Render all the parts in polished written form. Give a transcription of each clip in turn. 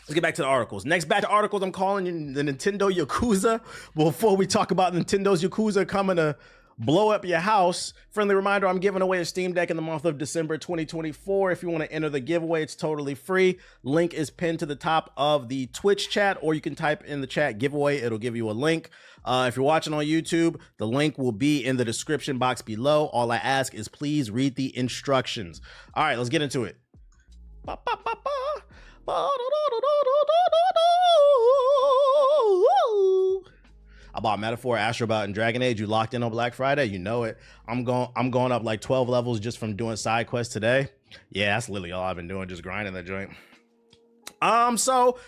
Let's get back to the articles. Next batch of articles I'm calling the Nintendo Yakuza. Before we talk about Nintendo's Yakuza coming to blow up your house, friendly reminder, I'm giving away a Steam Deck in the month of December 2024. If you want to enter the giveaway, it's totally free. Link is pinned to the top of the Twitch chat, or you can type in the chat giveaway. It'll give you a link. If you're watching on YouTube, the link will be in the description box below. All I ask is please read the instructions. All right, let's get into it. I bought Metaphor, Astrobot, and Dragon Age. You locked in on Black Friday? You know it. I'm going up like 12 levels just from doing side quests today. Yeah, that's literally all I've been doing, just grinding that joint. So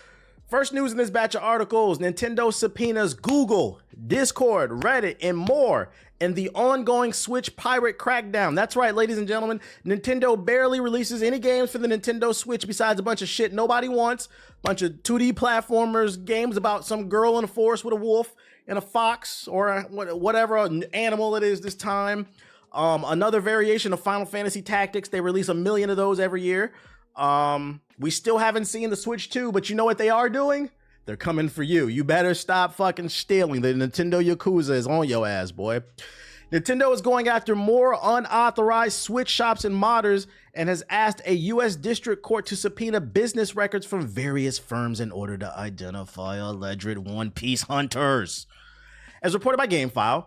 first news in this batch of articles: Nintendo subpoenas Google, Discord, Reddit, and more in the ongoing Switch pirate crackdown. That's right, ladies and gentlemen. Nintendo barely releases any games for the Nintendo Switch besides a bunch of shit nobody wants. Bunch of 2D platformers, games about some girl in a forest with a wolf and a fox, or whatever animal it is this time. Another variation of Final Fantasy Tactics. They release 1 million of those every year. We still haven't seen the Switch 2, but you know what they are doing? They're coming for you. You better stop fucking stealing. The Nintendo Yakuza is on your ass, boy. Nintendo is going after more unauthorized Switch shops and modders and has asked a U.S. district court to subpoena business records from various firms in order to identify alleged One Piece hunters. As reported by GameFile,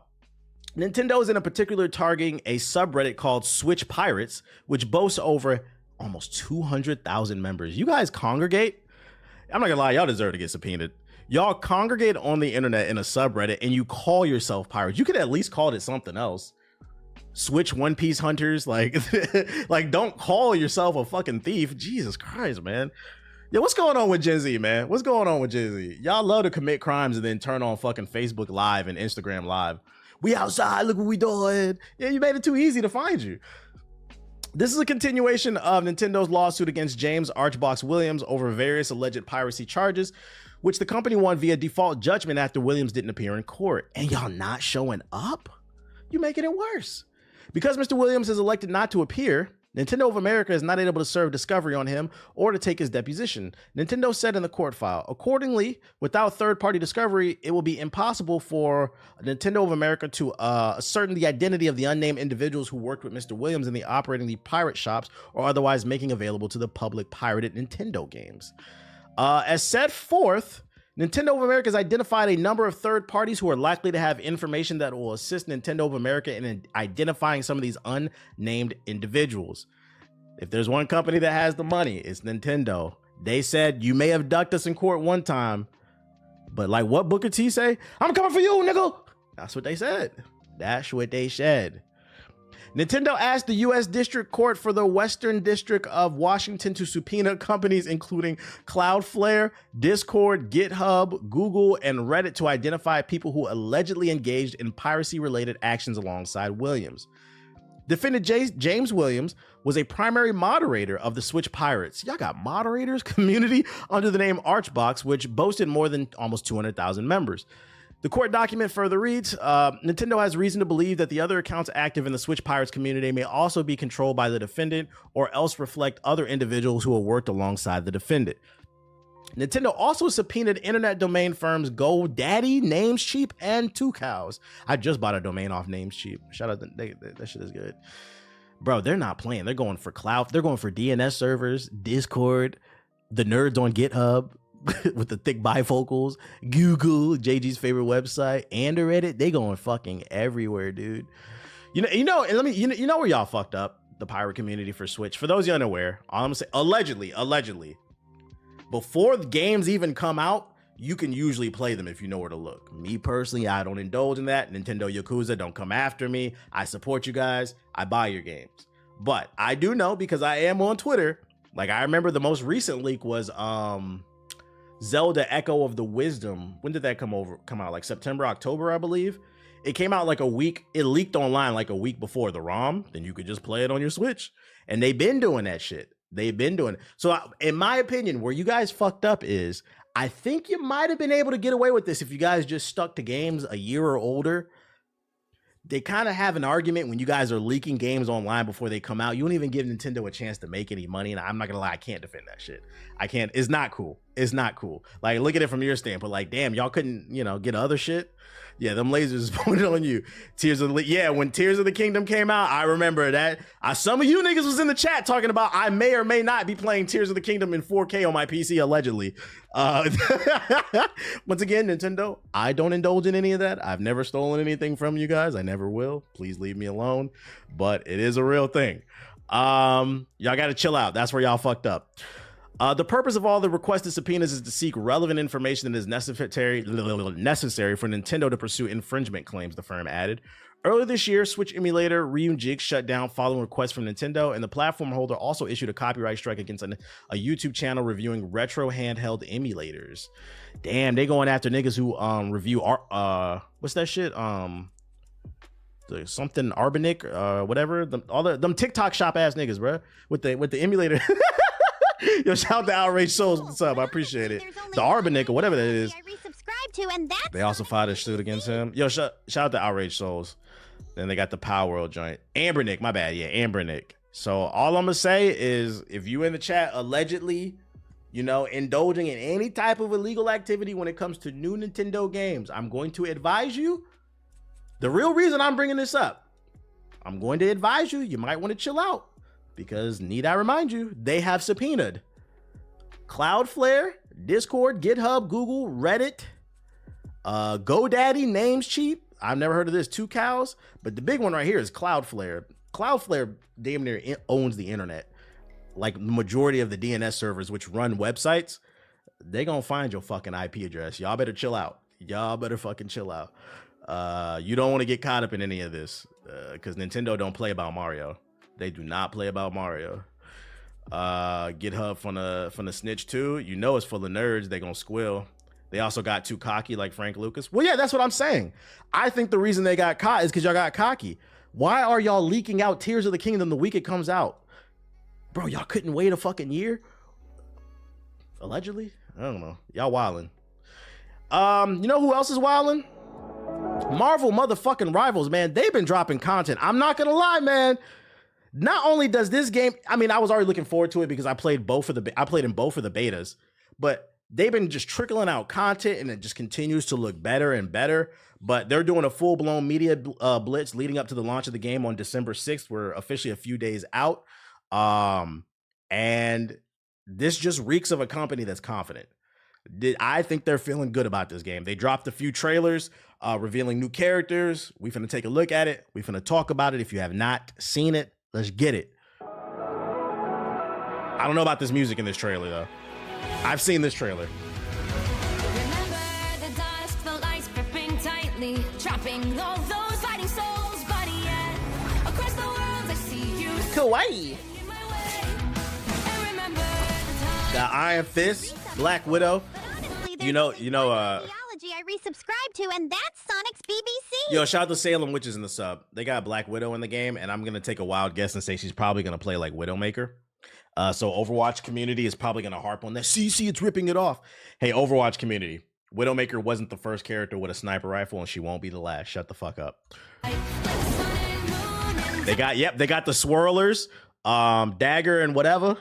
Nintendo is in particular targeting a subreddit called Switch Pirates, which boasts over almost 200,000 members. You guys congregate? I'm not gonna lie, y'all deserve to get subpoenaed. Y'all congregate on the internet in a subreddit and you call yourself pirates. You could at least call it something else. Switch One Piece hunters, like, like don't call yourself a fucking thief. Jesus Christ, man. Yeah, what's going on with Gen Z, man? What's going on with Gen Z? Y'all love to commit crimes and then turn on fucking Facebook Live and Instagram Live. We outside, look what we doing. Yeah, you made it too easy to find you. This is a continuation of Nintendo's lawsuit against James Archbox Williams over various alleged piracy charges, which the company won via default judgment after Williams didn't appear in court. And y'all not showing up? You making it worse. Because Mr. Williams has elected not to appear, Nintendo of America is not able to serve discovery on him or to take his deposition. Nintendo said in the court file, accordingly, without third-party discovery, it will be impossible for Nintendo of America to ascertain the identity of the unnamed individuals who worked with Mr. Williams in the operating the pirate shops or otherwise making available to the public pirated Nintendo games. As set forth, Nintendo of America has identified a number of third parties who are likely to have information that will assist Nintendo of America in identifying some of these unnamed individuals. If there's one company that has the money, it's Nintendo. They said, you may have ducked us in court one time, but like what Booker T say? I'm coming for you, nigga. That's what they said. That's what they said. Nintendo asked the U.S. District Court for the Western District of Washington to subpoena companies including Cloudflare, Discord, GitHub, Google, and Reddit to identify people who allegedly engaged in piracy-related actions alongside Williams. Defendant James Williams was a primary moderator of the Switch Pirates. Y'all got moderators community under the name Archbox, which boasted more than almost 200,000 members. The court document further reads, Nintendo has reason to believe that the other accounts active in the Switch Pirates community may also be controlled by the defendant or else reflect other individuals who have worked alongside the defendant. Nintendo also subpoenaed internet domain firms GoDaddy, Namecheap, and Two Cows. I just bought a domain off Namecheap. Shout out, that shit is good. Bro, they're not playing. They're going for cloud. They're going for DNS servers, Discord, the nerds on GitHub, with the thick bifocals, Google, JG's favorite website, and Reddit. They going fucking everywhere, dude. You know, and you know where y'all fucked up? The pirate community for Switch. For those you unaware, all I'm gonna say, allegedly, before the games even come out, you can usually play them if you know where to look. Me personally, I don't indulge in that. Nintendo Yakuza, don't come after me. I support you guys. I buy your games. But I do know, because I am on Twitter, like I remember the most recent leak was Zelda Echo of the Wisdom. When did that come out? Like September, October, I believe. It came out like a week. It leaked online like a week before the ROM. Then you could just play it on your Switch. And they've been doing that shit. They've been doing it. So in my opinion, where you guys fucked up is, I think you might have been able to get away with this if you guys just stuck to games a year or older. They kind of have an argument when you guys are leaking games online before they come out. You don't even give Nintendo a chance to make any money. And I'm not gonna lie, I can't defend that shit. I can't. It's not cool. It's not cool. Like, look at it from your standpoint. Like, damn, y'all couldn't, you know, get other shit. Yeah, them lasers pointed on you. When Tears of the Kingdom came out, I remember that. Some of you niggas was in the chat talking about I may or may not be playing Tears of the Kingdom in 4K on my PC, allegedly. Once again, Nintendo, I don't indulge in any of that. I've never stolen anything from you guys. I never will. Please leave me alone. But it is a real thing. Y'all got to chill out. That's where y'all fucked up. The purpose of all the requested subpoenas is to seek relevant information that is necessary for Nintendo to pursue infringement claims, the firm added. Earlier this year, Switch emulator Ryujik shut down following requests from Nintendo, and the platform holder also issued a copyright strike against a YouTube channel reviewing retro handheld emulators. Damn, they going after niggas who review what's that shit? Something Arbonic, whatever. Them TikTok shop ass niggas, bro, with the emulator. Yo, shout out to Outrage Souls. What's up? I appreciate it. The Arbonic or whatever that is. They also filed a suit against him. Yo, shout out to Outrage Souls. Then they got the Power World joint. Ambernick, my bad. Yeah, Ambernick. So all I'm gonna say is, if you in the chat allegedly, you know, indulging in any type of illegal activity when it comes to new Nintendo games, I'm going to advise you. The real reason I'm bringing this up, I'm going to advise you, you might want to chill out. Because, need I remind you, they have subpoenaed Cloudflare, Discord, GitHub, Google, Reddit, GoDaddy, Namecheap. I've never heard of this, 2 Cows. But the big one right here is Cloudflare. Cloudflare damn near owns the internet. Like the majority of the DNS servers which run websites, they gonna find your fucking IP address. Y'all better chill out. Y'all better fucking chill out. You don't want to get caught up in any of this because Nintendo don't play about Mario. They do not play about Mario. GitHub from the snitch too. You know it's full of nerds. They gonna squill. They also got too cocky like Frank Lucas. Well, yeah, that's what I'm saying. I think the reason they got caught is because y'all got cocky. Why are y'all leaking out Tears of the Kingdom the week it comes out? Bro, y'all couldn't wait a fucking year? Allegedly? I don't know. Y'all wildin'. You know who else is wildin'? Marvel motherfucking Rivals, man. They've been dropping content. I'm not gonna lie, man. Not only does this game, I mean, I was already looking forward to it because I played in both of the betas, but they've been just trickling out content and it just continues to look better and better. But they're doing a full-blown media blitz leading up to the launch of the game on December 6th. We're officially a few days out. And this just reeks of a company that's confident. I think they're feeling good about this game. They dropped a few trailers revealing new characters. We finna take a look at it. We finna talk about it. If you have not seen it, let's get it. I don't know about this music in this trailer, though. I've seen this trailer. Remember the dusk, the lights gripping tightly, trapping all those fighting souls, but yet across the world I see you. Kawaii. In my way. And remember the time. Got Iron Fist, Black Widow. You know, I resubscribed to, and that's Sonic's BBC. Yo, shout out to Salem Witches in the sub. They got Black Widow in the game, and I'm gonna take a wild guess and say she's probably gonna play like Widowmaker. So Overwatch community is probably gonna harp on that. See, it's ripping it off. Hey, Overwatch community, Widowmaker wasn't the first character with a sniper rifle, and she won't be the last. Shut the fuck up. They got the swirlers, dagger and whatever.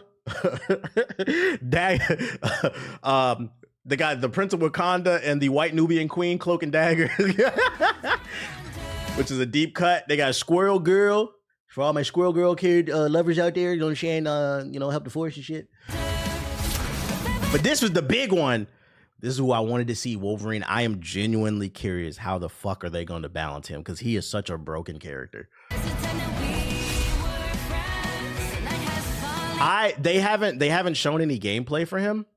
They got the Prince of Wakanda and the White Nubian Queen, Cloak and Dagger, which is a deep cut. They got Squirrel Girl for all my Squirrel Girl kid lovers out there. You know, Shane, help the force and shit. But this was the big one. This is who I wanted to see, Wolverine. I am genuinely curious how the fuck are they going to balance him because he is such a broken character. They haven't shown any gameplay for him.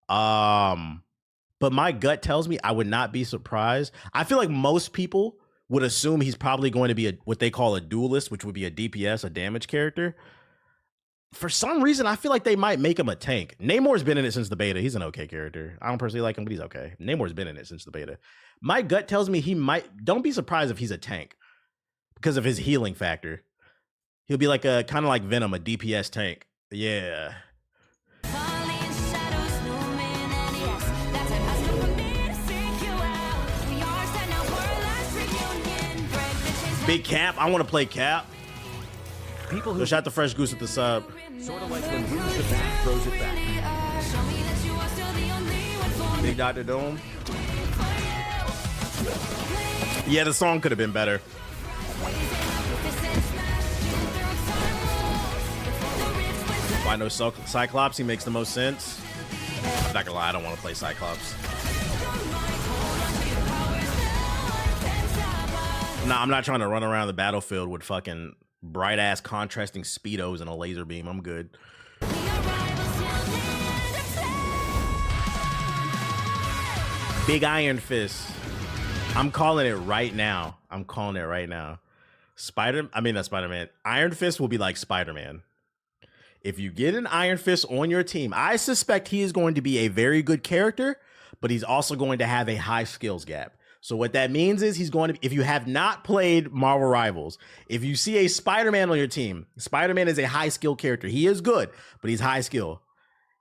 But my gut tells me I would not be surprised. I feel like most people would assume he's probably going to be what they call a duelist, which would be a DPS, a damage character. For some reason, I feel like they might make him a tank. Namor's been in it since the beta. He's an okay character. I don't personally like him, but he's okay. Namor's been in it since the beta. My gut tells me he might. Don't be surprised if he's a tank because of his healing factor. He'll be like a kind of like Venom, a DPS tank. Yeah. Big Cap. I want to play Cap. People who Yo, shout out to Fresh Goose at the sub. sort of like when Who's the Bat throws it back. Big Dr. Doom. Yeah, the song could have been better. I know Cyclops, he makes the most sense. I'm not gonna lie, I don't want to play Cyclops. Nah, I'm not trying to run around the battlefield with fucking bright ass contrasting speedos and a laser beam. I'm good. Big Iron Fist. I'm calling it right now. I'm calling it right now. Not Spider-Man. Iron Fist will be like Spider-Man. If you get an Iron Fist on your team, I suspect he is going to be a very good character, but he's also going to have a high skills gap. So what that means is he's going to, if you have not played Marvel Rivals, if you see a Spider-Man on your team, Spider-Man is a high skill character. He is good, but he's high skill.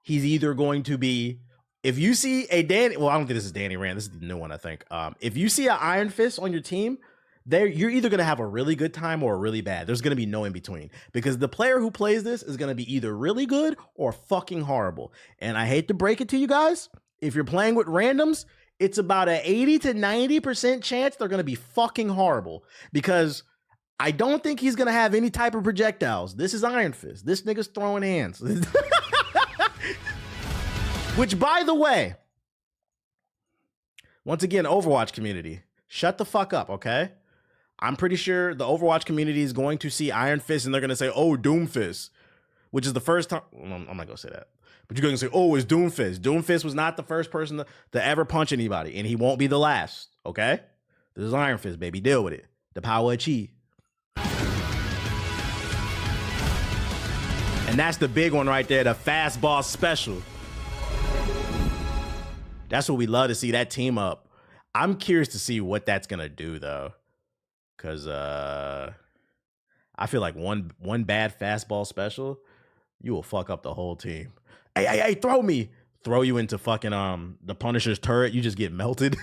He's either going to be, if you see a Danny, well, I don't think this is Danny Rand. This is the new one, I think. If you see an Iron Fist on your team, you're either going to have a really good time or really bad. There's going to be no in between, because the player who plays this is going to be either really good or fucking horrible. And I hate to break it to you guys, if you're playing with randoms, it's about an 80 to 90% chance they're going to be fucking horrible, because I don't think he's going to have any type of projectiles. This is Iron Fist. This nigga's throwing hands. Which, by the way, once again, Overwatch community, shut the fuck up, okay? I'm pretty sure the Overwatch community is going to see Iron Fist and they're going to say, oh, Doom Fist, which is the first time. Well, I'm not going to say that. But you're going to say, oh, it's Doom Fist. Doom Fist was not the first person to ever punch anybody, and he won't be the last, okay? This is Iron Fist, baby. Deal with it. The power of chi. And that's the big one right there, the Fast Boss Special. That's what we love to see, that team up. I'm curious to see what that's going to do, though. Because I feel like one bad fastball special, you will fuck up the whole team. Hey, throw me. Throw you into fucking the Punisher's turret. You just get melted.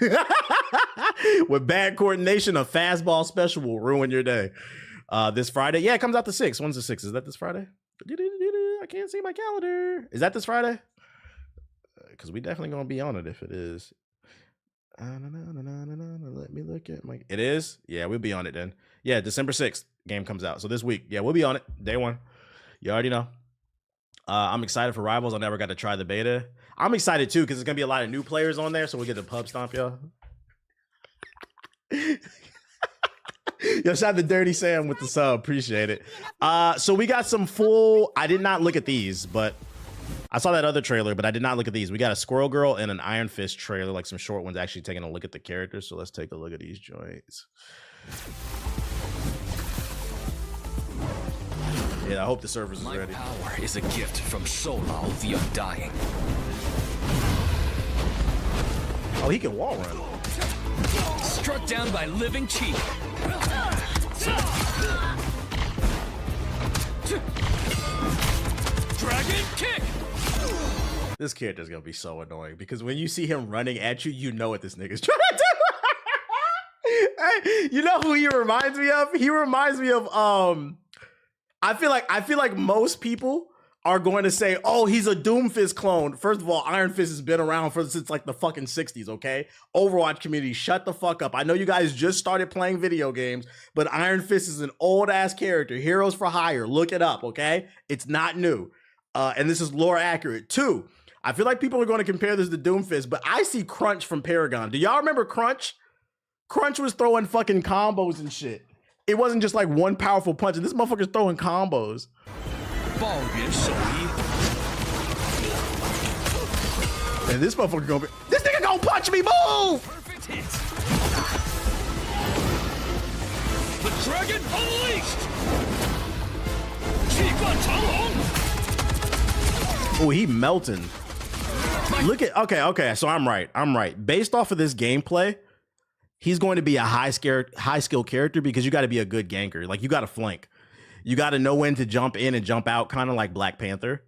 With bad coordination, a fastball special will ruin your day. This Friday. Yeah, it comes out the 6th. When's the 6th? Is that this Friday? I can't see my calendar. Is that this Friday? Because we definitely going to be on it if it is. Let me look at my... It is? Yeah, we'll be on it then. Yeah, December 6th game comes out. So this week. Yeah, we'll be on it. Day one. You already know. I'm excited for Rivals. I never got to try the beta. I'm excited too because there's going to be a lot of new players on there. So we'll get to pub stomp, y'all. Yo, shout out to Dirty Sam with the sub. Appreciate it. So we got some full... I did not look at these, but... I saw that other trailer, but I did not look at these. We got a Squirrel Girl and an Iron Fist trailer, like some short ones actually taking a look at the characters. So let's take a look at these joints. Yeah, I hope the servers are ready. My power is a gift from Solal the Undying. Oh, he can wall run. Struck down by living chi. Dragon kick. This character's gonna be so annoying because when you see him running at you, you know what this nigga's trying to do. Hey, you know who he reminds me of? He reminds me of I feel like most people are going to say, oh, he's a Doomfist clone. First of all, Iron Fist has been around since like the fucking 60s, okay? Overwatch community, shut the fuck up. I know you guys just started playing video games, but Iron Fist is an old ass character. Heroes for Hire, look it up, okay? It's not new. And this is lore accurate. 2, I feel like people are going to compare this to Doomfist, but I see Crunch from Paragon. Do y'all remember Crunch? Crunch was throwing fucking combos and shit. It wasn't just like one powerful punch. This motherfucker's throwing combos. And this motherfucker gonna be... This nigga gonna punch me, move! Perfect hit. The dragon unleashed. Oh, he melting. Look at... Okay, so I'm right. Based off of this gameplay, he's going to be a high skill character because you got to be a good ganker. Like, you got to flank. You got to know when to jump in and jump out, kind of like Black Panther.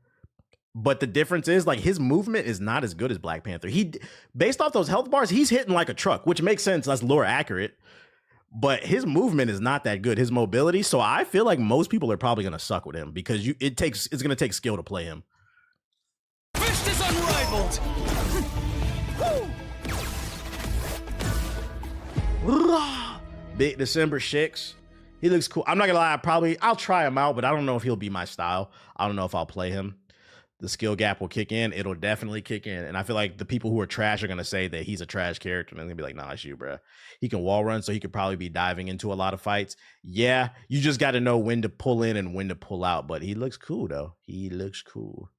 But the difference is, like, his movement is not as good as Black Panther. Based off those health bars, he's hitting like a truck, which makes sense. That's lore accurate. But his movement is not that good. His mobility. So I feel like most people are probably going to suck with him because it's going to take skill to play him. Fist is unrivaled. Big December 6. He looks cool. I'm not gonna lie, I'll try him out, but I don't know if he'll be my style. I don't know if I'll play him. The skill gap will kick in. It'll definitely kick in. And I feel like the people who are trash are gonna say that he's a trash character. And they're gonna be like, nah, it's you, bro. He can wall run, so he could probably be diving into a lot of fights. Yeah, you just gotta know when to pull in and when to pull out. But he looks cool though. He looks cool.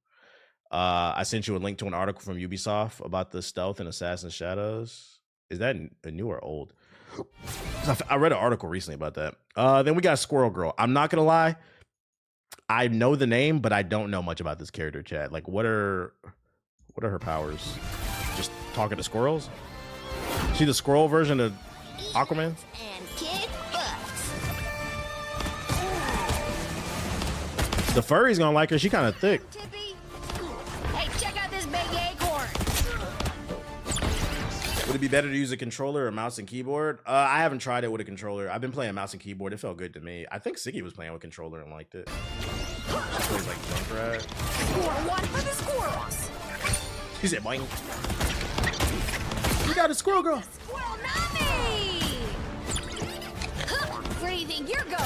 I sent you a link to an article from Ubisoft about the stealth in Assassin's Shadows. Is that a new or old? I read an article recently about that. Then we got Squirrel Girl. I'm not gonna lie, I know the name, but I don't know much about this character, chat. Like, what are her powers? Just talking to squirrels? She the squirrel version of Aquaman? And kick butts. The furry's gonna like her. She kind of thick. Tippy. Hey, check out this big acorn. Would it be better to use a controller or mouse and keyboard? I haven't tried it with a controller. I've been playing mouse and keyboard. It felt good to me. I think Siggy was playing with controller and liked it. She plays like Junkrat. Squirrel one for the squirrels. He said, boing. You got a squirrel girl. Squirrel mommy. Where do you think you're going?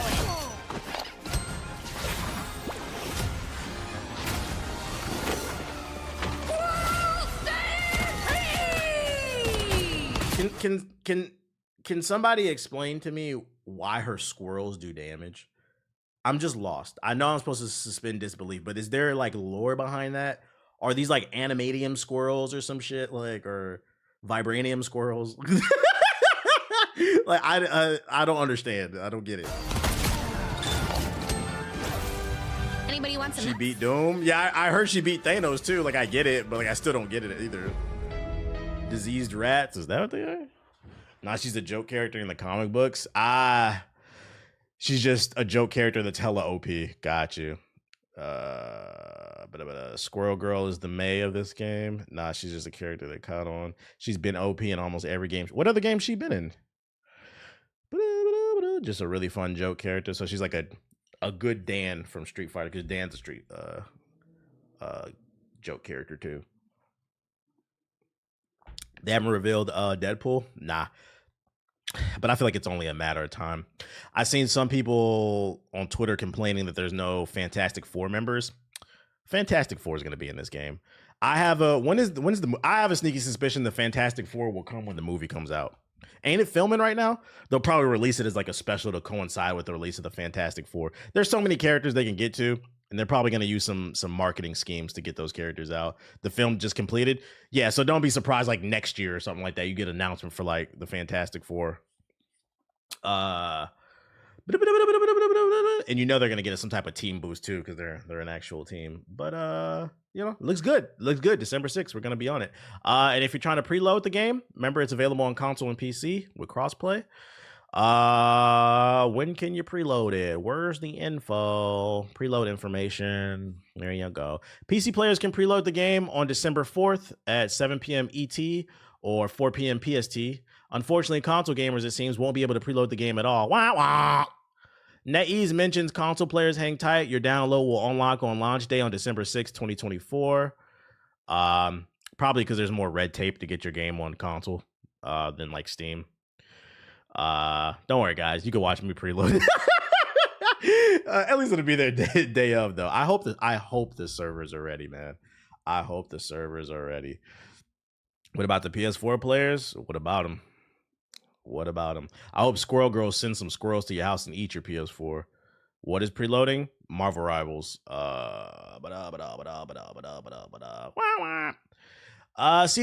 Can somebody explain to me why her squirrels do damage? I'm just lost. I know I'm supposed to suspend disbelief, but is there like lore behind that? Are these like animadium squirrels or some shit, like, or vibranium squirrels? Like, I don't understand. I don't get it. Anybody want some? She beat Doom. Yeah, I heard she beat Thanos too. Like, I get it, but like I still don't get it either. Diseased rats, is that what they are? Nah, she's a joke character in the comic books. She's just a joke character that's hella OP. Got you. But Squirrel Girl is the May of this game. Nah, she's just a character that caught on. She's been OP in almost every game. What other game she been in? Just a really fun joke character. So she's like a good Dan from Street Fighter, because Dan's a street joke character too. They haven't revealed Deadpool. Nah. But I feel like it's only a matter of time. I've seen some people on Twitter complaining that there's no Fantastic Four members. Fantastic Four is going to be in this game. I have a I have a sneaky suspicion the Fantastic Four will come when the movie comes out. Ain't it filming right now? They'll probably release it as like a special to coincide with the release of the Fantastic Four. There's so many characters they can get to, and they're probably going to use some marketing schemes to get those characters out. The film just completed. Yeah, so don't be surprised like next year or something like that. You get an announcement for like the Fantastic Four. And you know they're going to get some type of team boost too, because they're an actual team. But you know, looks good. Looks good. December 6th, we're going to be on it. And if you're trying to preload the game, remember it's available on console and PC with crossplay. When can you preload it? Where's the info? Preload information. There you go. PC players can preload the game on December 4th at 7 p.m. ET or 4 p.m. PST. Unfortunately, console gamers, it seems, won't be able to preload the game at all. Wah, wah. NetEase mentions console players hang tight. Your download will unlock on launch day on December 6th, 2024. Probably because there's more red tape to get your game on console than like Steam. Don't worry, guys. You can watch me preload it. At least it'll be there day of, though. I hope the servers are ready, man. I hope the servers are ready. What about the PS4 players? What about them? What about them? I hope Squirrel Girl sends some squirrels to your house and eat your PS4. What is preloading? Marvel Rivals. CD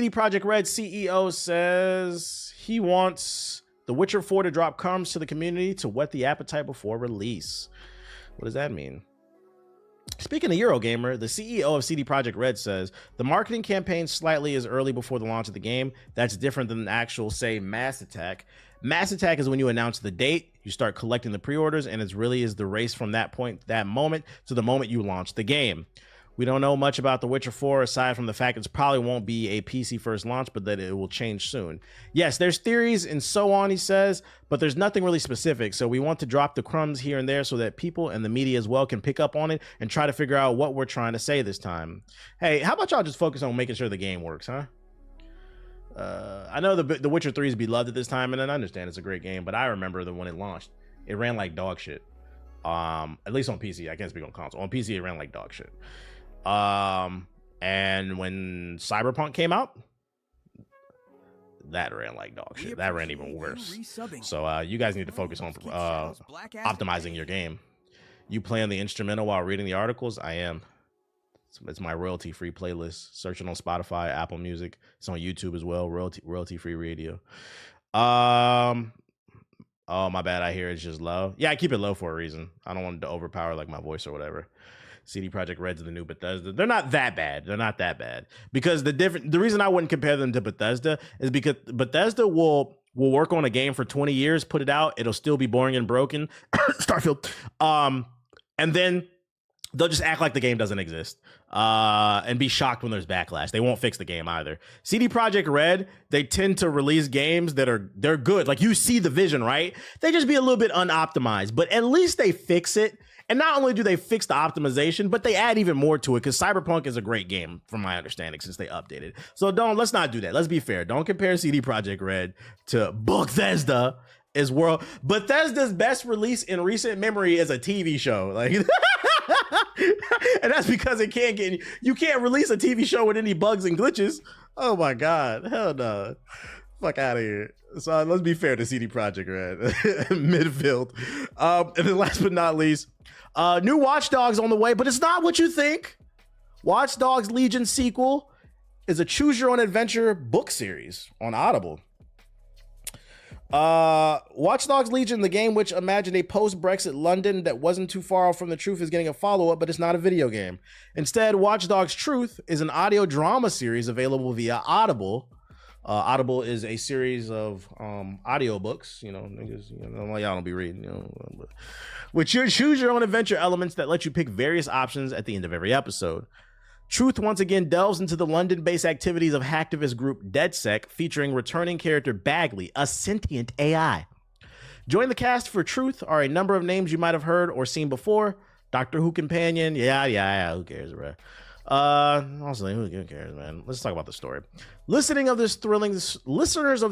Projekt Red CEO says he wants The Witcher 4 to drop crumbs to the community to whet the appetite before release. What does that mean? Speaking of Eurogamer, the CEO of CD Projekt Red says the marketing campaign slightly is early before the launch of the game. That's different than the actual, say, Mass Attack. Mass Attack is when you announce the date, you start collecting the pre-orders, and it really is the race from that point, that moment, to the moment you launch the game. We don't know much about The Witcher 4 aside from the fact it probably won't be a PC first launch, but that it will change soon. Yes, there's theories and so on, he says, but there's nothing really specific. So we want to drop the crumbs here and there so that people and the media as well can pick up on it and try to figure out what we're trying to say this time. Hey, how about y'all just focus on making sure the game works, huh? I know the Witcher 3 is beloved at this time, and I understand it's a great game, but I remember when it launched, it ran like dog shit. At least on PC. I can't speak on console. On PC, it ran like dog shit. And when Cyberpunk came out, that ran like dog shit. That ran even worse. So you guys need to focus on optimizing your game. You play on the instrumental while reading the articles? I am. It's my royalty-free playlist. Search it on Spotify, Apple Music. It's on YouTube as well. Royalty-free radio. Oh, my bad. I hear it's just low. Yeah, I keep it low for a reason. I don't want it to overpower like my voice or whatever. CD Projekt Red's the new Bethesda. They're not that bad. They're not that bad. Because the reason I wouldn't compare them to Bethesda is because Bethesda will work on a game for 20 years, put it out, it'll still be boring and broken. Starfield. And then they'll just act like the game doesn't exist and be shocked when there's backlash. They won't fix the game either. CD Projekt Red, they tend to release games they're good. Like, you see the vision, right? They just be a little bit unoptimized, but at least they fix it. And not only do they fix the optimization, but they add even more to it, because Cyberpunk is a great game, from my understanding, since they updated. So let's not do that. Let's be fair. Don't compare CD Projekt Red to Bethesda. Bethesda's best release in recent memory is a TV show. Like, and that's because you can't release a TV show with any bugs and glitches. Oh my God. Hell no. Fuck out of here. So let's be fair to CD Projekt Red. Midfield. And then last but not least, new Watch Dogs on the way, but it's not what you think. Watch Dogs Legion sequel is a choose your own adventure book series on Audible. Watch Dogs Legion, the game which imagined a post-Brexit London that wasn't too far off from the truth, is getting a follow-up, but it's not a video game. Instead, Watch Dogs Truth is an audio drama series available via Audible. Audible is a series of audiobooks, niggas, y'all don't be reading, which you choose your own adventure elements that let you pick various options at the end of every episode. Truth once again delves into the London-based activities of hacktivist group DedSec, featuring returning character Bagley, a sentient AI. Join the cast for Truth are a number of names you might have heard or seen before. Doctor Who companion, yeah, who cares, bro? Honestly, who cares, man? Let's talk about the story. Listeners of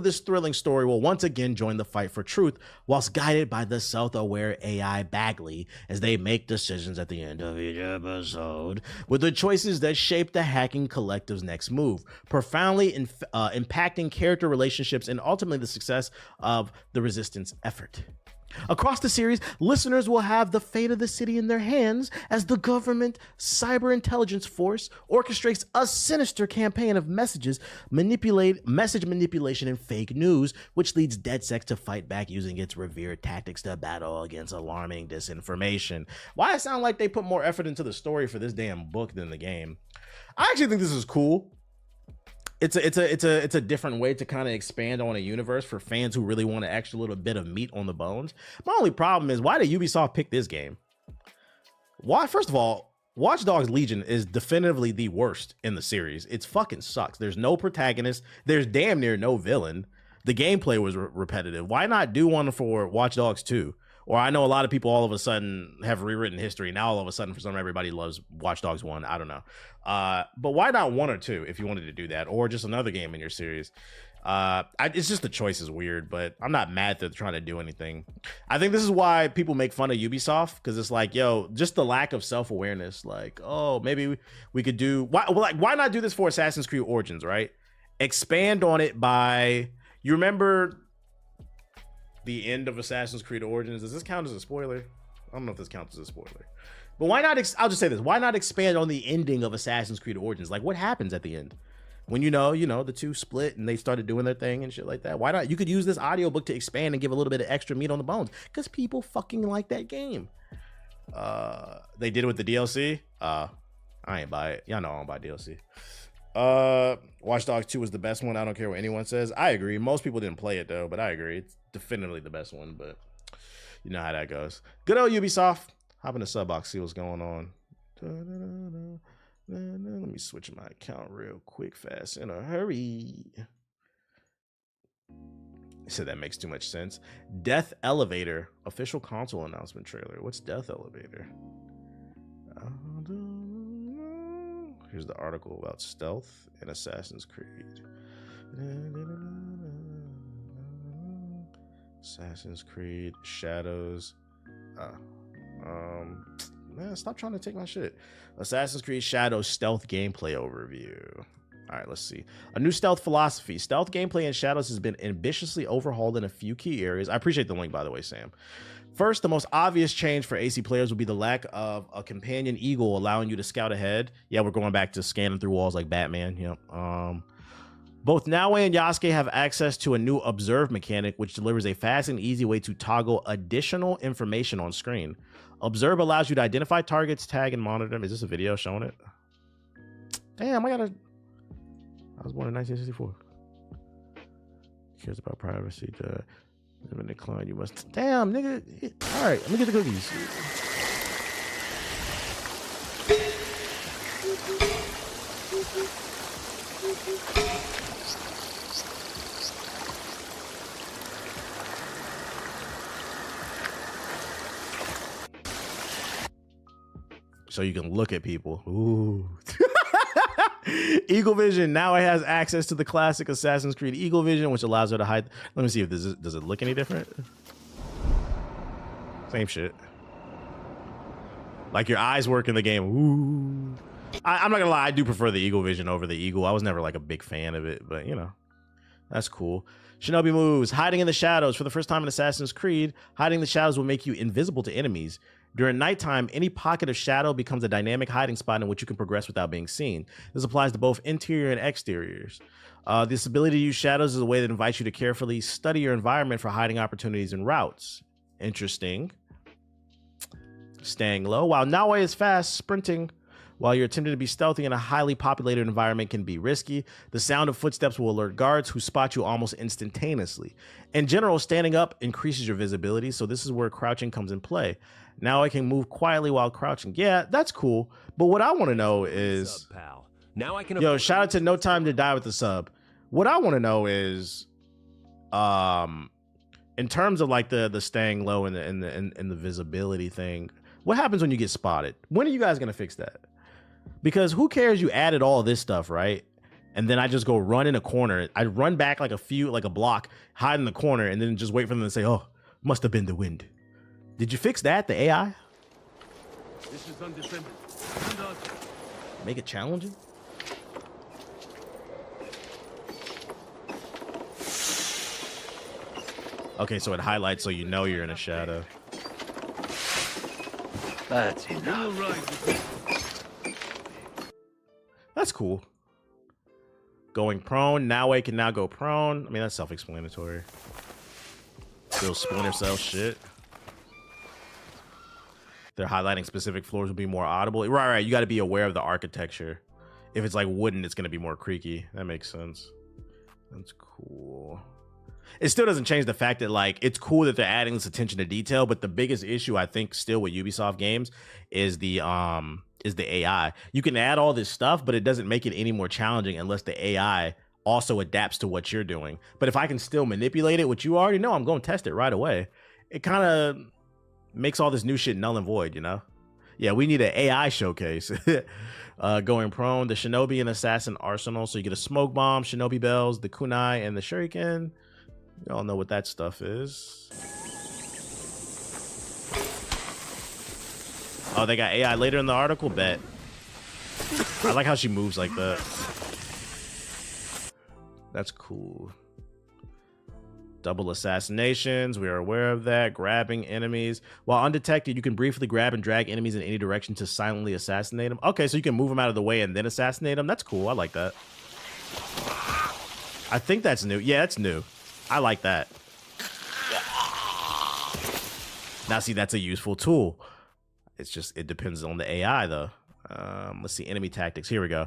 this thrilling story will once again join the fight for truth, whilst guided by the self-aware AI Bagley as they make decisions at the end of each episode, with the choices that shape the hacking collective's next move, profoundly impacting character relationships and ultimately the success of the resistance effort. Across the series, listeners will have the fate of the city in their hands as the government cyber intelligence force orchestrates a sinister campaign of message manipulation and fake news, which leads DedSec to fight back using its revered tactics to battle against alarming disinformation. Why it sound like they put more effort into the story for this damn book than the game? I actually think this is cool. It's a different way to kind of expand on a universe for fans who really want an extra little bit of meat on the bones. My only problem is, why did Ubisoft pick this game? Why? First of all, Watch Dogs Legion is definitively the worst in the series. It fucking sucks. There's no protagonist. There's damn near no villain. The gameplay was repetitive. Why not do one for Watch Dogs 2? Or I know a lot of people all of a sudden have rewritten history. Now all of a sudden, for some, everybody loves Watch Dogs 1. I don't know. But why not 1 or 2 if you wanted to do that? Or just another game in your series? It's just the choice is weird, but I'm not mad that they're trying to do anything. I think this is why people make fun of Ubisoft, because it's like, yo, just the lack of self-awareness. Like, oh, maybe we could do... Why not do this for Assassin's Creed Origins, right? Expand on it by... You remember... the end of Assassin's Creed Origins. Does this count as a spoiler? I don't know if this counts as a spoiler. But why not, I'll just say this. Why not expand on the ending of Assassin's Creed Origins? Like, what happens at the end? When the two split and they started doing their thing and shit like that. Why not? You could use this audiobook to expand and give a little bit of extra meat on the bones. Because people fucking like that game. They did it with the DLC. I ain't buy it. Y'all know I don't buy DLC. Watch Dogs 2 was the best one. I don't care what anyone says. I agree. Most people didn't play it though, but I agree. It's definitively the best one, but you know how that goes. Good old Ubisoft. Hop in the sub box, see what's going on. Let me switch my account real quick, fast, in a hurry. So that makes too much sense. Death Elevator official console announcement trailer. What's Death Elevator? Here's the article about stealth and Assassin's Creed. Assassin's Creed Shadows. Man, stop trying to take my shit. Assassin's Creed Shadows stealth gameplay overview. All right, let's see. A new stealth philosophy. Stealth gameplay in Shadows has been ambitiously overhauled in a few key areas. I appreciate the link, by the way, Sam. First, the most obvious change for AC players will be the lack of a companion eagle allowing you to scout ahead. Yeah, we're going back to scanning through walls like Batman. Yep. Both Naoe and Yasuke have access to a new observe mechanic, which delivers a fast and easy way to toggle additional information on screen. Observe allows you to identify targets, tag, and monitor them. Is this a video showing it? Damn, I was born in 1964. Cares about privacy. Live in decline. You must. Damn, nigga. All right, let me get the cookies. So you can look at people. Ooh. Eagle Vision. Now it has access to the classic Assassin's Creed Eagle Vision, which allows her to hide. Let me see if this is, does it look any different? Same shit. Like your eyes work in the game. Ooh. I'm not gonna lie, I do prefer the Eagle Vision over the Eagle. I was never like a big fan of it, but you know, that's cool. Shinobi moves. Hiding in the shadows. For the first time in Assassin's Creed, hiding in the shadows will make you invisible to enemies. During nighttime, any pocket of shadow becomes a dynamic hiding spot in which you can progress without being seen. This applies to both interior and exteriors. This ability to use shadows is a way that invites you to carefully study your environment for hiding opportunities and routes. Interesting. Staying low. While Naoe is fast, sprinting while you're attempting to be stealthy in a highly populated environment can be risky. The sound of footsteps will alert guards who spot you almost instantaneously. In general, standing up increases your visibility, so this is where crouching comes in play. Now I can move quietly while crouching. Yeah, that's cool. But what I want to know is, pal. Now I can. Yo, shout out to No Time to Die with the sub. What I want to know is, in terms of like the staying low and the visibility thing, what happens when you get spotted? When are you guys gonna fix that? Because who cares? You added all this stuff, right? And then I just go run in a corner. I run back like a block, hide in the corner, and then just wait for them to say, "Oh, must have been the wind." Did you fix that? The AI? This is undefended. Make it challenging? Okay, so it highlights so you know you're in a shadow. That's enough. That's cool. Going prone. Naoe can now go prone. I mean, that's self-explanatory. Still Splinter Cell shit. They're highlighting specific floors will be more audible. Right. You got to be aware of the architecture. If it's like wooden, it's going to be more creaky. That makes sense. That's cool. It still doesn't change the fact that like it's cool that they're adding this attention to detail, but the biggest issue I think still with Ubisoft games is the AI. You can add all this stuff, but it doesn't make it any more challenging unless the AI also adapts to what you're doing. But if I can still manipulate it, which you already know, I'm going to test it right away. It kind of makes all this new shit null and void, you know? Yeah, we need an AI showcase. Going prone, the Shinobi and Assassin arsenal. So you get a smoke bomb, Shinobi bells, the kunai, and the shuriken. You all know what that stuff is. Oh, they got AI later in the article? Bet. I like how she moves like that. That's cool. Double assassinations. We are aware of that. Grabbing enemies. While undetected, you can briefly grab and drag enemies in any direction to silently assassinate them. Okay, so you can move them out of the way and then assassinate them. That's cool. I like that. I think that's new. Yeah, that's new. I like that. Now, see, that's a useful tool. It's just, it depends on the AI, though. Let's see, enemy tactics. Here we go.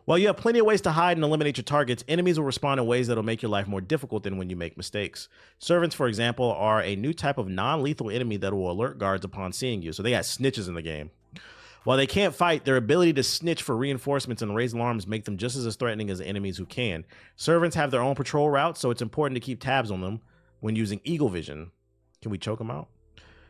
While you have plenty of ways to hide and eliminate your targets, enemies will respond in ways that will make your life more difficult than when you make mistakes. Servants, for example, are a new type of non-lethal enemy that will alert guards upon seeing you. So they got snitches in the game. While they can't fight, their ability to snitch for reinforcements and raise alarms make them just as threatening as enemies who can. Servants have their own patrol routes, so it's important to keep tabs on them when using Eagle Vision. Can we choke them out?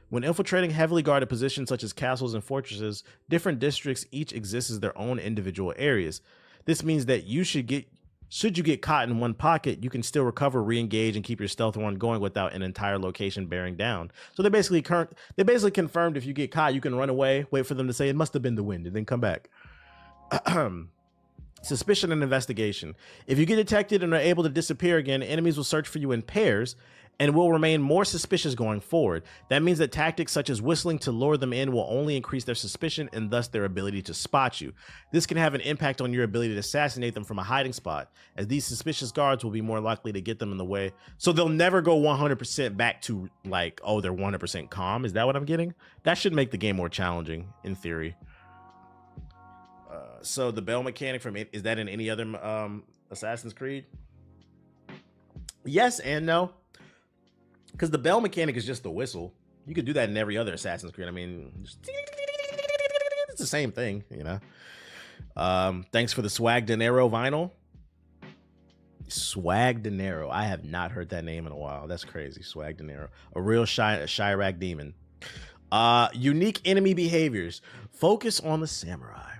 When infiltrating heavily guarded positions such as castles and fortresses, different districts each exist as their own individual areas. This means that you should get Should you get caught in one pocket, you can still recover, re-engage, and keep your stealth run going without an entire location bearing down. So they basically confirmed if you get caught, you can run away, wait for them to say it must have been the wind, and then come back. Suspicion and investigation. If you get detected and are able to disappear again, enemies will search for you in pairs and will remain more suspicious going forward. That means that tactics such as whistling to lure them in will only increase their suspicion and thus their ability to spot you. This can have an impact on your ability to assassinate them from a hiding spot, as these suspicious guards will be more likely to get them in the way. So they'll never go 100% back to like, oh, they're 100% calm. Is that what I'm getting? That should make the game more challenging in theory. So the bell mechanic from it, is that in any other Assassin's Creed? Yes and no. Because the bell mechanic is just the whistle. You could do that in every other Assassin's Creed. I mean, it's the same thing, you know. Thanks for the Swag Dinero vinyl. Swag Dinero. I have not heard that name in a while. That's crazy. Swag Dinero. A real Chirac demon. Unique enemy behaviors. Focus on the samurai.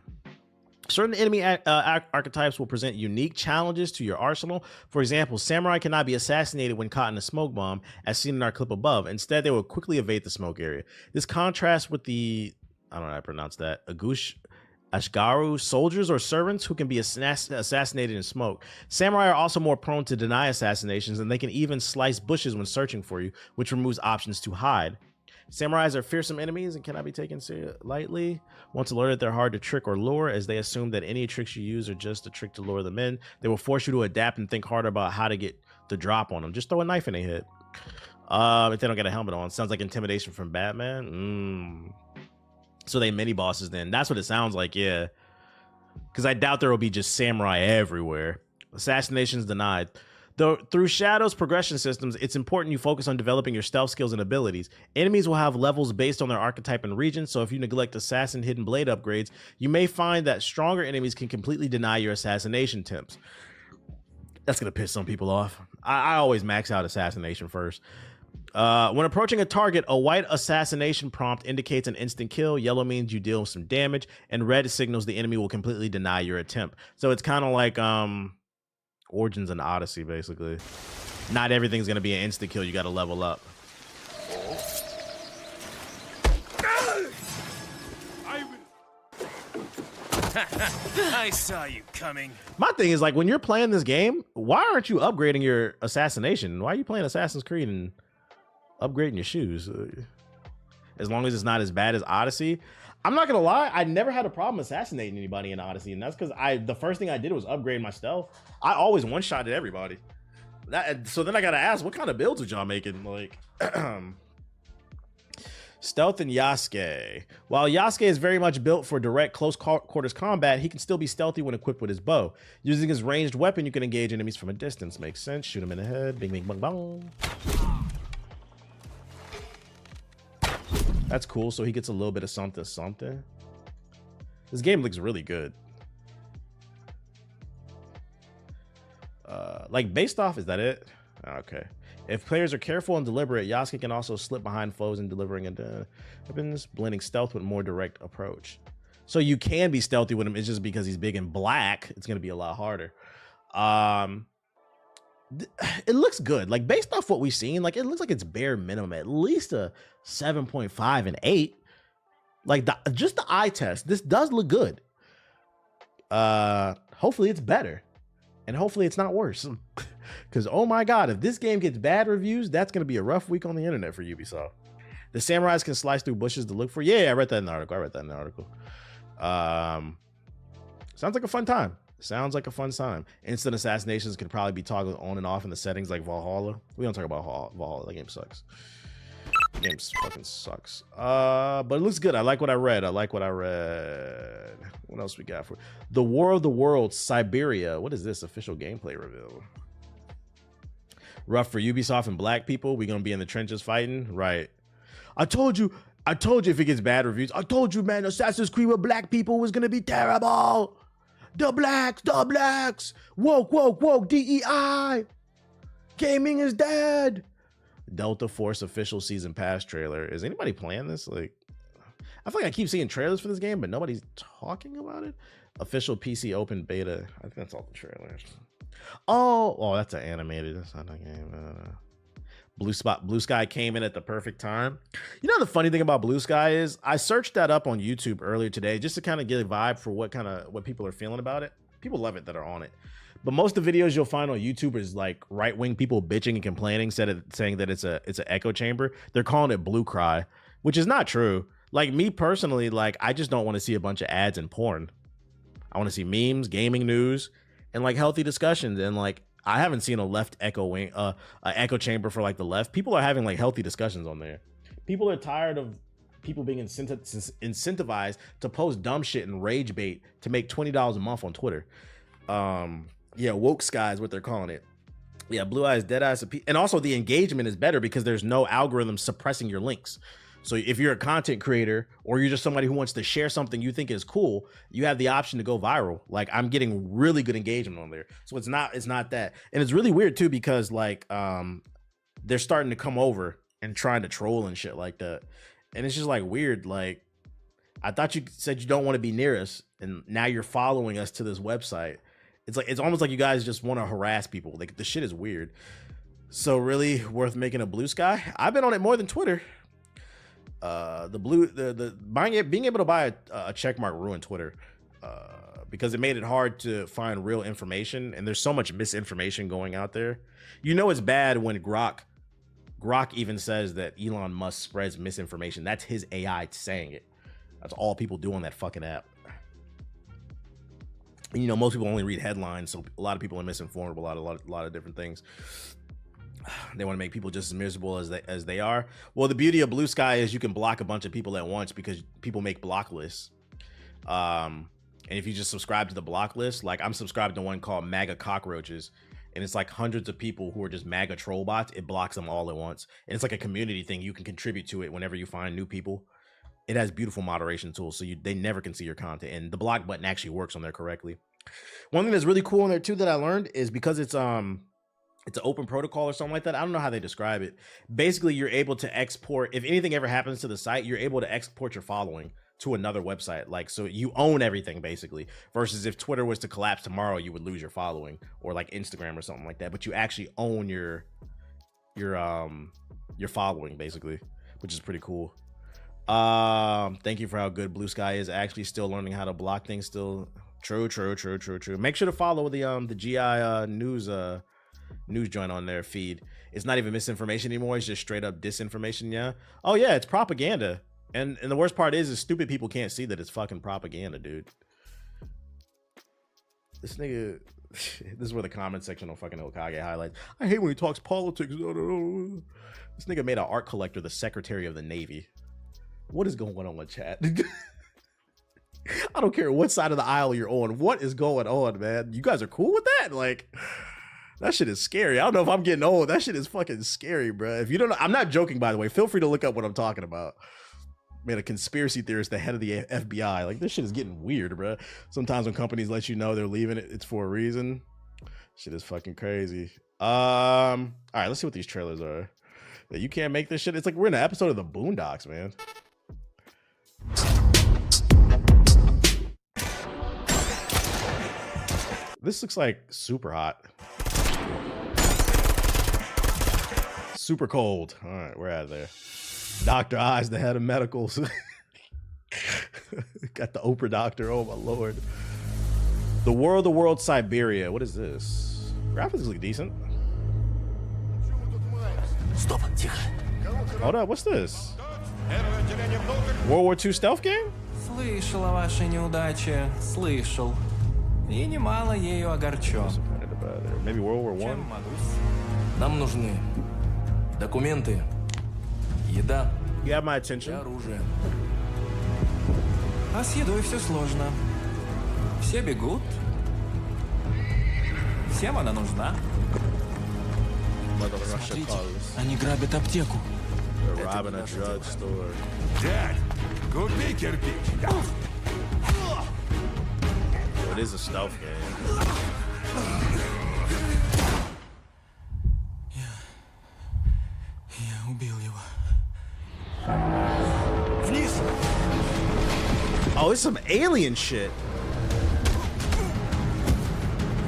Certain enemy archetypes will present unique challenges to your arsenal. For example, samurai cannot be assassinated when caught in a smoke bomb, as seen in our clip above. Instead, they will quickly evade the smoke area. This contrasts with the, I don't know how to pronounce that, Ashgaru soldiers or servants who can be assassinated in smoke. Samurai are also more prone to deny assassinations, and they can even slice bushes when searching for you, which removes options to hide. Samurais are fearsome enemies and cannot be taken lightly. Once alerted, they're hard to trick or lure, as they assume that any tricks you use are just a trick to lure them in. They will force you to adapt and think harder about how to get the drop on them. Just throw a knife in their head. If they don't get a helmet on. Sounds like intimidation from Batman. So they mini bosses then. That's what it sounds like, yeah. Because I doubt there will be just samurai everywhere. Assassinations denied. Though through Shadow's progression systems, it's important you focus on developing your stealth skills and abilities. Enemies will have levels based on their archetype and region, so if you neglect assassin hidden blade upgrades, you may find that stronger enemies can completely deny your assassination attempts. That's gonna piss some people off. I always max out assassination first. When approaching a target, a white assassination prompt indicates an instant kill, yellow means you deal some damage, and red signals the enemy will completely deny your attempt. So it's kind of like Origins and Odyssey, basically. Not everything's gonna be an instant kill. You got to level up. I saw you coming. My thing is, like, when you're playing this game, why aren't you upgrading your assassination? Why are you playing Assassin's Creed and upgrading your shoes? As long as it's not as bad as Odyssey. I'm not gonna lie, I never had a problem assassinating anybody in Odyssey, and that's because the first thing I did was upgrade my stealth. I always one-shotted everybody. So then I gotta ask, what kind of builds are y'all making? Like, stealth and Yasuke. While Yasuke is very much built for direct close quarters combat, he can still be stealthy when equipped with his bow. Using his ranged weapon, you can engage enemies from a distance. Makes sense. Shoot him in the head. Bing, bing, bong, bong. That's cool. So he gets a little bit of something. This game looks really good. Like based off, is that it? Okay. If players are careful and deliberate, Yasuke can also slip behind foes in delivering weapons, blending stealth with more direct approach. So you can be stealthy with him. It's just because he's big and black, it's gonna be a lot harder. It looks good. Like based off what we've seen, like it looks like it's bare minimum at least a 7.5 and 8. Like just the eye test, this does look good. Hopefully it's better, and hopefully it's not worse. Because oh my god, if this game gets bad reviews, that's gonna be a rough week on the internet for Ubisoft. The samurais can slice through bushes to look for. Yeah, I read that in the article. Sounds like a fun time. Sounds like a fun time. Instant assassinations can probably be toggled on and off in the settings like Valhalla. We don't talk about Valhalla. That game sucks. The game fucking sucks. But it looks good. I like what I read. What else we got for the War of the Worlds, Siberia? What is this? Official gameplay reveal. Rough for Ubisoft and black people. We gonna be in the trenches fighting, right? I told you if it gets bad reviews. I told you, man, Assassin's Creed with black people was gonna be terrible. The blacks, woke, DEI. Gaming is dead. Delta Force official season pass trailer. Is anybody playing this? Like, I feel like I keep seeing trailers for this game, but nobody's talking about it. Official PC open beta. I think that's all the trailers. Oh, that's an animated. That's not a game. Blue Sky came in at the perfect time. You know the funny thing about Blue Sky is I searched that up on YouTube earlier today just to kind of get a vibe for what people are feeling about it. People love it that are on it. But most of the videos you'll find on YouTube is like right-wing people bitching and complaining, saying that it's an echo chamber. They're calling it Blue Cry, which is not true. Like me personally, like I just don't want to see a bunch of ads and porn. I want to see memes, gaming news, and like healthy discussions. And like I haven't seen a left echo chamber for like the left. People are having like healthy discussions on there. People are tired of people being incentivized to post dumb shit and rage bait to make $20 a month on Twitter. Yeah, woke sky is what they're calling it. Yeah, blue eyes, dead eyes, and also the engagement is better because there's no algorithm suppressing your links. So if you're a content creator or you're just somebody who wants to share something you think is cool, you have the option to go viral. Like I'm getting really good engagement on there. So it's not that. And it's really weird too, because like they're starting to come over and trying to troll and shit like that. And it's just like weird. Like I thought you said you don't want to be near us, and now you're following us to this website. It's almost like you guys just want to harass people. Like the shit is weird. So really worth making a Blue Sky? I've been on it more than Twitter. Being able to buy a check mark ruined Twitter because it made it hard to find real information, and there's so much misinformation going out there. You know it's bad when Grok even says that Elon Musk spreads misinformation. That's his AI saying it. That's all people do on that fucking app. You know, most people only read headlines, so a lot of people are misinformed about a lot of different things. They want to make people just as miserable as they are. Well, the beauty of Blue Sky is you can block a bunch of people at once because people make block lists. And if you just subscribe to the block list, like I'm subscribed to one called MAGA Cockroaches, and it's like hundreds of people who are just MAGA troll bots. It blocks them all at once. And it's like a community thing. You can contribute to it whenever you find new people. It has beautiful moderation tools, so they never can see your content, and the block button actually works on there correctly. One thing that's really cool on there too that I learned is because it's an open protocol or something like that. I don't know how they describe it. Basically, you're able to export, if anything ever happens to the site, you're able to export your following to another website. Like, so you own everything basically, versus if Twitter was to collapse tomorrow, you would lose your following, or like Instagram or something like that. But you actually own your following basically, which is pretty cool. Thank you for how good Blue Sky is. Actually still learning how to block things still. True. Make sure to follow the GI news joint on their feed. It's not even misinformation anymore. It's just straight up disinformation. Yeah. Oh yeah, it's propaganda. And the worst part is stupid people can't see that it's fucking propaganda, dude. This nigga, this is where the comment section on fucking Okage highlights. I hate when he talks politics. This nigga made an art collector the Secretary of the Navy. What is going on with chat? I don't care what side of the aisle you're on. What is going on, man? You guys are cool with that? Like, that shit is scary. I don't know if I'm getting old. That shit is fucking scary, bro. If you don't know, I'm not joking, by the way. Feel free to look up what I'm talking about. Man, a conspiracy theorist, the head of the FBI. Like, this shit is getting weird, bro. Sometimes when companies let you know they're leaving it, it's for a reason. Shit is fucking crazy. All right, let's see what these trailers are. You can't make this shit. It's like we're in an episode of the Boondocks, man. This looks like super hot. Super cold. All right, we're out of there. Dr. Oz, the head of medicals. Got the Oprah doctor. Oh, my Lord. The World Siberia. What is this? Graphics look decent. Hold up, what's this? World War II stealth game? Слышал о вашей неудаче, слышал. И немало ею огорчен. Maybe World War I? Нам нужны документы, еда You have my и attention. оружие. А с едой все сложно. Все бегут. Всем она нужна. Смотрите, они грабят аптеку. They're robbing a drugstore. Dad, купи кирпич. It is a stealth game. Я убил его. Вниз. Oh, it's some alien shit.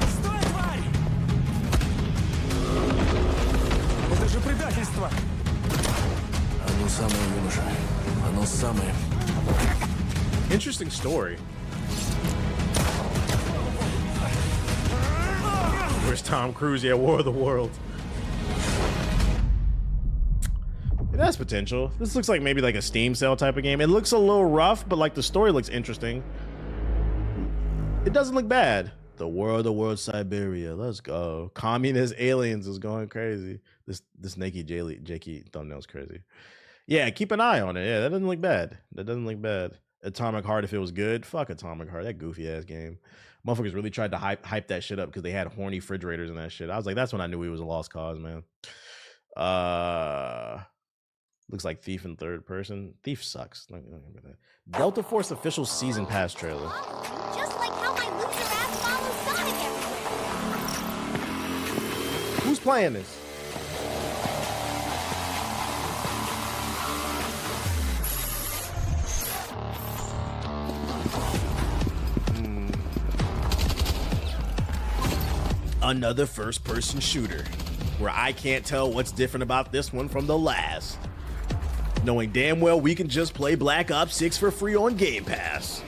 Стой, тварь! самое. Interesting story. Where's Tom Cruise? Yeah, War of the Worlds. It has potential. This looks like maybe like a Steam sale type of game. It looks a little rough, but like the story looks interesting. It doesn't look bad. The War of the World Siberia. Let's go. Communist aliens is going crazy. This naked Jakey thumbnail's crazy. Yeah, keep an eye on it. Yeah, that doesn't look bad. That doesn't look bad. Atomic Heart, if it was good, fuck Atomic Heart. That goofy ass game. Motherfuckers really tried to hype that shit up because they had horny refrigerators and that shit. I was like, that's when I knew he was a lost cause, man. Looks like Thief in third person. Thief sucks. Delta Force official season pass trailer. Just like how my loser ass follows Sonic everywhere. Who's playing this? Another first-person shooter, where I can't tell what's different about this one from the last. Knowing damn well we can just play Black Ops 6 for free on Game Pass.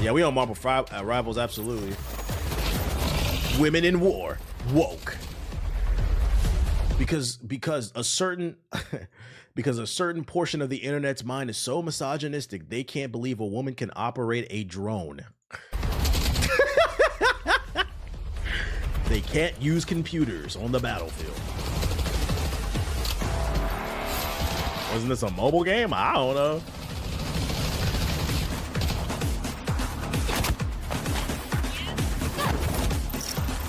Yeah, we on Marvel Rivals, absolutely. Women in war, woke. Because a certain because a certain portion of the internet's mind is so misogynistic, they can't believe a woman can operate a drone. They can't use computers on the battlefield. Wasn't this a mobile game? I don't know.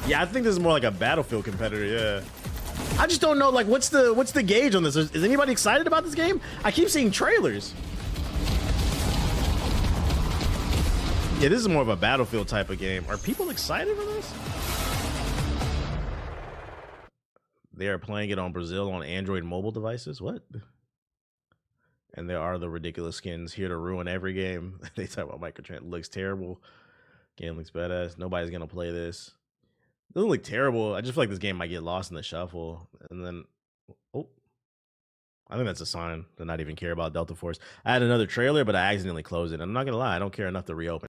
Yeah, I think this is more like a Battlefield competitor, yeah. I just don't know, like, what's the gauge on this? Is anybody excited about this game? I keep seeing trailers. Yeah, this is more of a Battlefield type of game. Are people excited for this? They are playing it on Brazil on Android mobile devices. What? And there are the ridiculous skins here to ruin every game. They talk about microtransaction. Looks terrible. Game looks badass. Nobody's gonna play this. It doesn't look terrible. I just feel like this game might get lost in the shuffle. And then, oh, I think that's a sign to not even care about Delta Force. I had another trailer, but I accidentally closed it. I'm not gonna lie, I don't care enough to reopen.